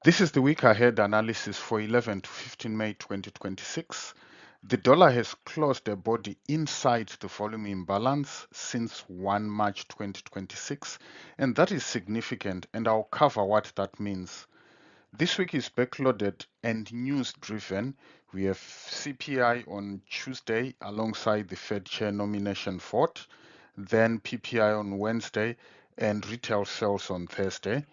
This is the week ahead analysis for 11 to 15 May 2026. The dollar has closed a body inside the volume imbalance since 1 March 2026, and that is significant, and I'll cover what that means. This week is backloaded and news driven. We have CPI on Tuesday alongside the Fed chair nomination vote, then PPI on Wednesday, and retail sales on Thursday.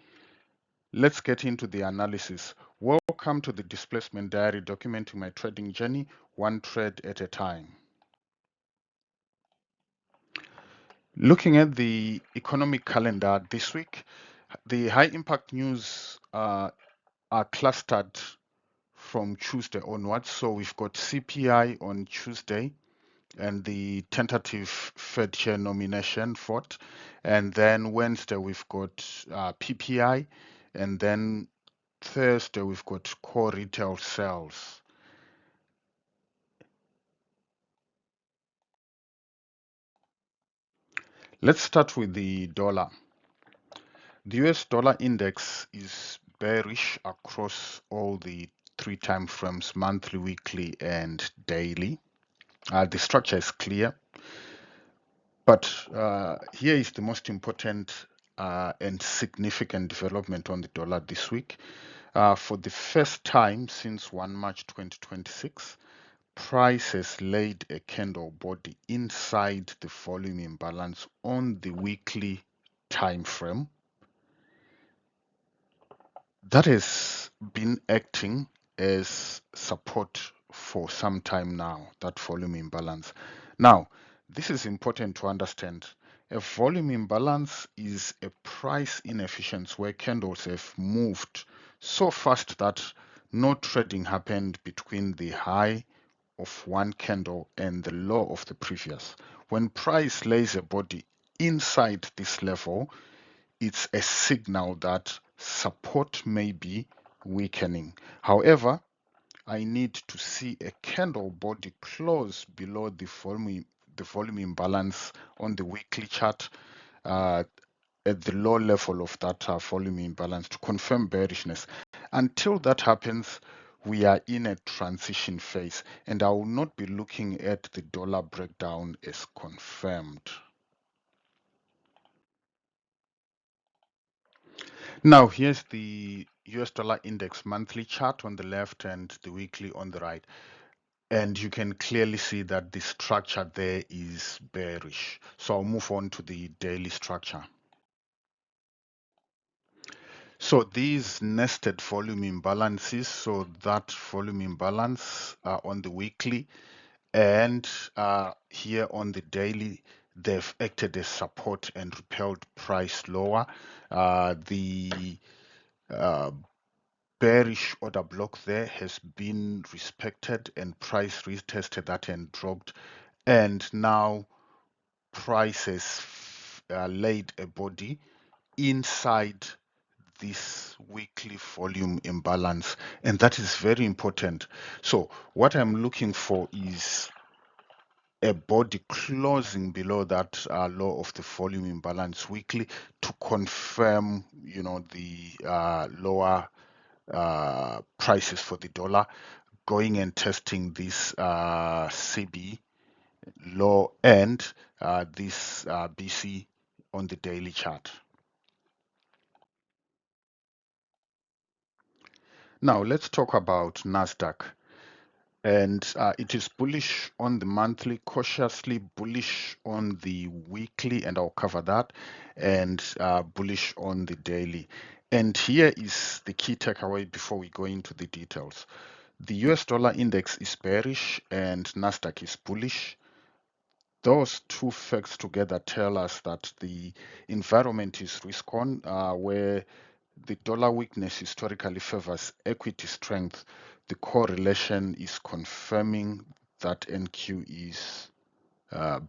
Let's get into the analysis. Welcome to the Displacement Diary, documenting my trading journey, one trade at a time. Looking at the economic calendar this week, the high impact news are clustered from Tuesday onwards. So we've got CPI on Tuesday and the tentative Fed chair nomination vote. And then Wednesday, we've got PPI. And then Thursday, we've got core retail sales. Let's start with the dollar. The US dollar index is bearish across all the 3 time frames, monthly, weekly, and daily. The structure is clear, but here is the most important and significant development on the dollar this week. For the first time since 1 March 2026, price has laid a candle body inside the volume imbalance on the weekly time frame. That has been acting as support for some time now, that volume imbalance. Now, this is important to understand. A volume imbalance is a price inefficiency where candles have moved so fast that no trading happened between the high of one candle and the low of the previous. When price lays a body inside this level, it's a signal that support may be weakening. However, I need to see a candle body close below the volume imbalance on the weekly chart at the low level of that volume imbalance to confirm bearishness. Until that happens, we are in a transition phase, and I will not be looking at the dollar breakdown as confirmed. Now, here's the US dollar index monthly chart on the left and the weekly on the right. And you can clearly see that the structure there is bearish. So I'll move on to the daily structure. So these nested volume imbalances, so that volume imbalance on the weekly and here on the daily, they've acted as support and repelled price lower. The bearish order block there has been respected and price retested that and dropped, and now price has laid a body inside this weekly volume imbalance, and that is very important. So what I'm looking for is a body closing below that low of the volume imbalance weekly to confirm, the lower prices for the dollar, going and testing this CB low and this BC on the daily chart. Now let's talk about Nasdaq. And it is bullish on the monthly, cautiously bullish on the weekly, and I'll cover that, and bullish on the daily. And here is the key takeaway before we go into the details. The US dollar index is bearish and Nasdaq is bullish. Those two facts together tell us that the environment is risk on, where the dollar weakness historically favors equity strength. The correlation is confirming that NQ is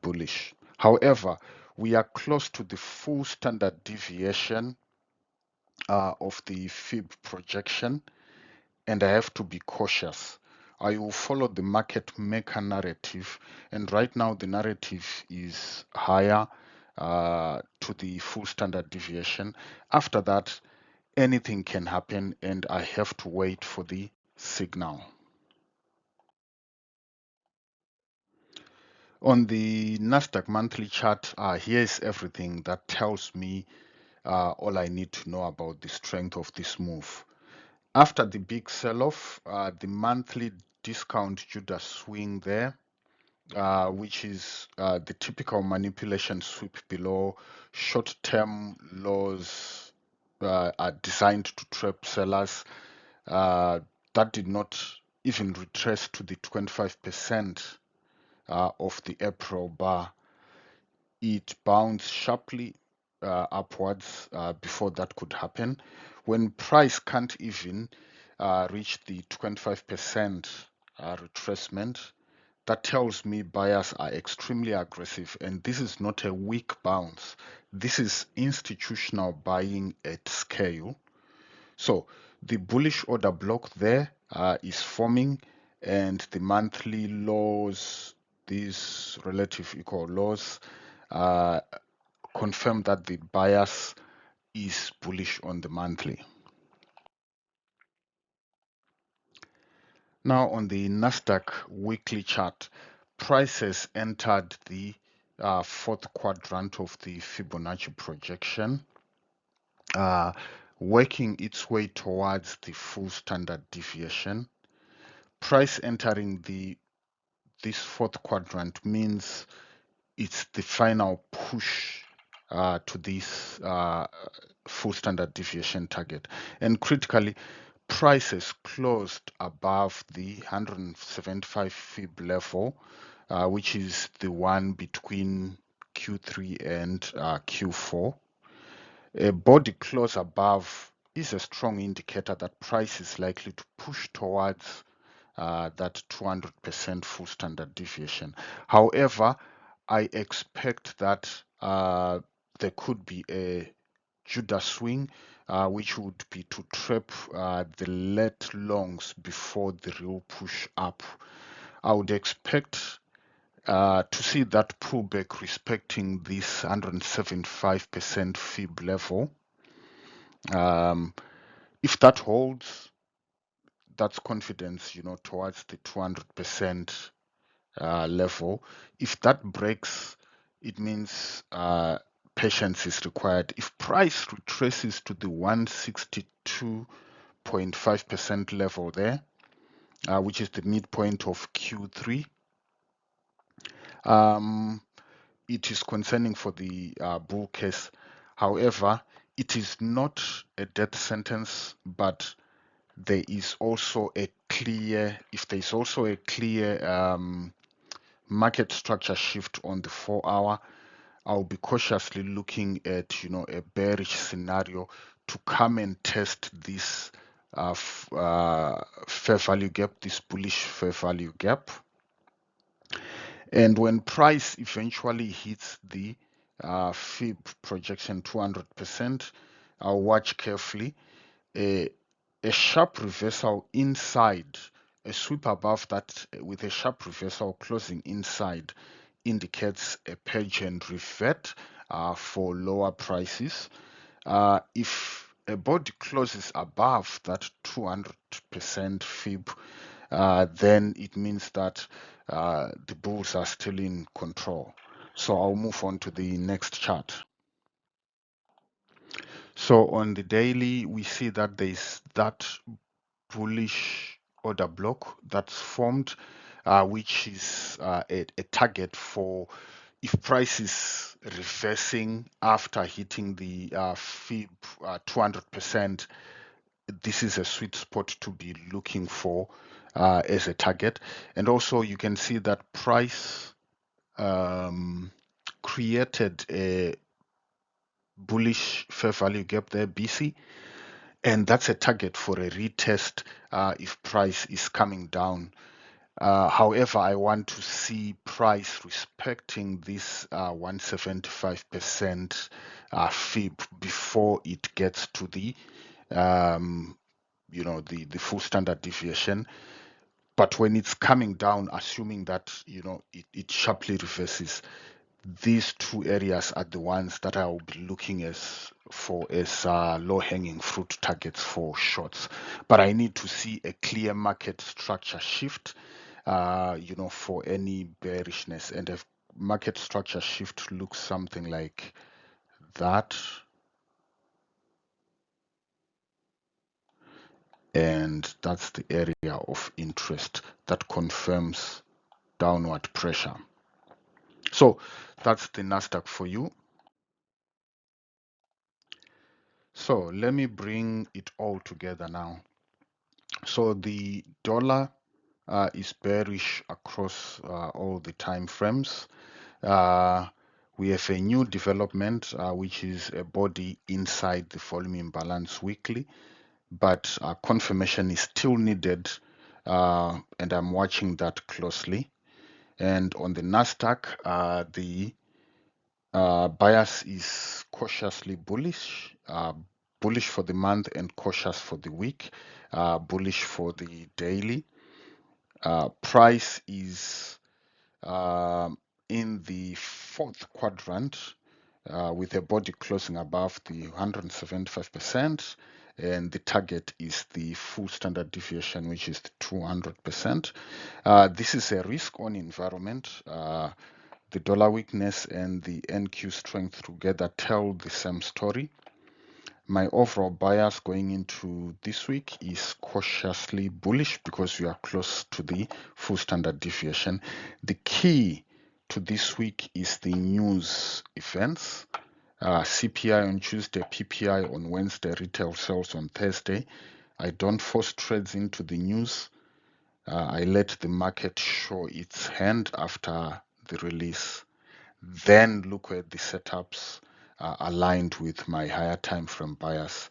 bullish. However, we are close to the full standard deviation of the Fib projection, and I have to be cautious. I will follow the market maker narrative, and right now the narrative is higher to the full standard deviation. After that, anything can happen, and I have to wait for the signal. On the Nasdaq monthly chart, here's everything that tells me all I need to know about the strength of this move. After the big sell-off, the monthly discount Judas swing there, which is the typical manipulation sweep below short-term lows are designed to trap sellers. That did not even retrace to the 25% of the April bar. It bounced sharply upwards before that could happen. When price can't even reach the 25% retracement, that tells me buyers are extremely aggressive, and this is not a weak bounce. This is institutional buying at scale. So the bullish order block there is forming, and the monthly lows, these relative equal lows, uh, confirm that the bias is bullish on the monthly. Now on the Nasdaq weekly chart, prices entered the fourth quadrant of the Fibonacci projection, working its way towards the full standard deviation. Price entering this fourth quadrant means it's the final push to this full standard deviation target. And critically, prices closed above the 175 Fib level, which is the one between Q3 and Q4. A body close above is a strong indicator that price is likely to push towards that 200% full standard deviation. However, I expect that there could be a Judas swing, which would be to trap the late longs before the real push up. I would expect to see that pullback respecting this 175% Fib level. If that holds, that's confidence, towards the 200% level. If that breaks, it means patience is required. If price retraces to the 162.5% level there, which is the midpoint of Q3, it is concerning for the bull case. However, it is not a death sentence, but there is also a clear, if there is also a clear market structure shift on the 4-hour, I'll be cautiously looking at a bearish scenario to come and test this fair value gap, this bullish fair value gap. And when price eventually hits the Fib projection 200%, I'll watch carefully. A sharp reversal inside, a sweep above that with a sharp reversal closing inside indicates a Purge and Revert for lower prices. If a body closes above that 200% Fib, then it means that the bulls are still in control. So I'll move on to the next chart. So on the daily, we see that there's that bullish order block that's formed, which is a target for if price is reversing after hitting the Fib 200%. This is a sweet spot to be looking for as a target. And also you can see that price created a bullish fair value gap there, BISI, and that's a target for a retest if price is coming down. However, I want to see price respecting this 175% Fib before it gets to the the full standard deviation. But when it's coming down, assuming that it sharply reverses, these two areas are the ones that I will be looking as low-hanging fruit targets for shorts. But I need to see a clear market structure shift, for any bearishness. And if market structure shift looks something like that, and that's the area of interest that confirms downward pressure. So that's the Nasdaq for you. So let me bring it all together now. So the dollar is bearish across all the time frames. We have a new development, which is a body inside the volume imbalance weekly, but confirmation is still needed, and I'm watching that closely. And on the Nasdaq, the bias is cautiously bullish, bullish for the month and cautious for the week, bullish for the daily. Price is in the fourth quadrant, with a body closing above the 175%, and the target is the full standard deviation, which is the 200%. This is a risk-on environment. The dollar weakness and the NQ strength together tell the same story. My overall bias going into this week is cautiously bullish because we are close to the full standard deviation. The key to this week is the news events. CPI on Tuesday, PPI on Wednesday, retail sales on Thursday. I don't force trades into the news. I let the market show its hand after the release. Then look at the setups aligned with my higher time frame bias.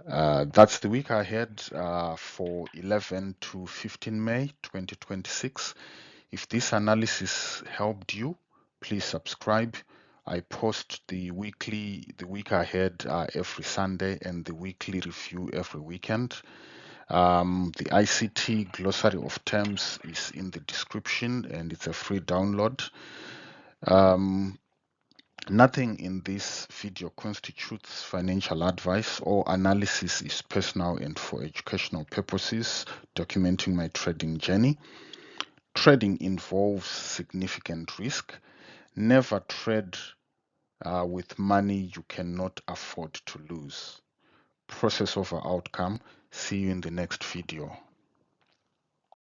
That's the week ahead for 11 to 15 May 2026. If this analysis helped you, please subscribe. I post the week ahead every Sunday and the weekly review every weekend. The ICT glossary of terms is in the description and it's a free download. Nothing in this video constitutes financial advice or analysis, is personal and for educational purposes, documenting my trading journey. Trading involves significant risk. Never trade with money you cannot afford to lose. Process over outcome. See you in the next video.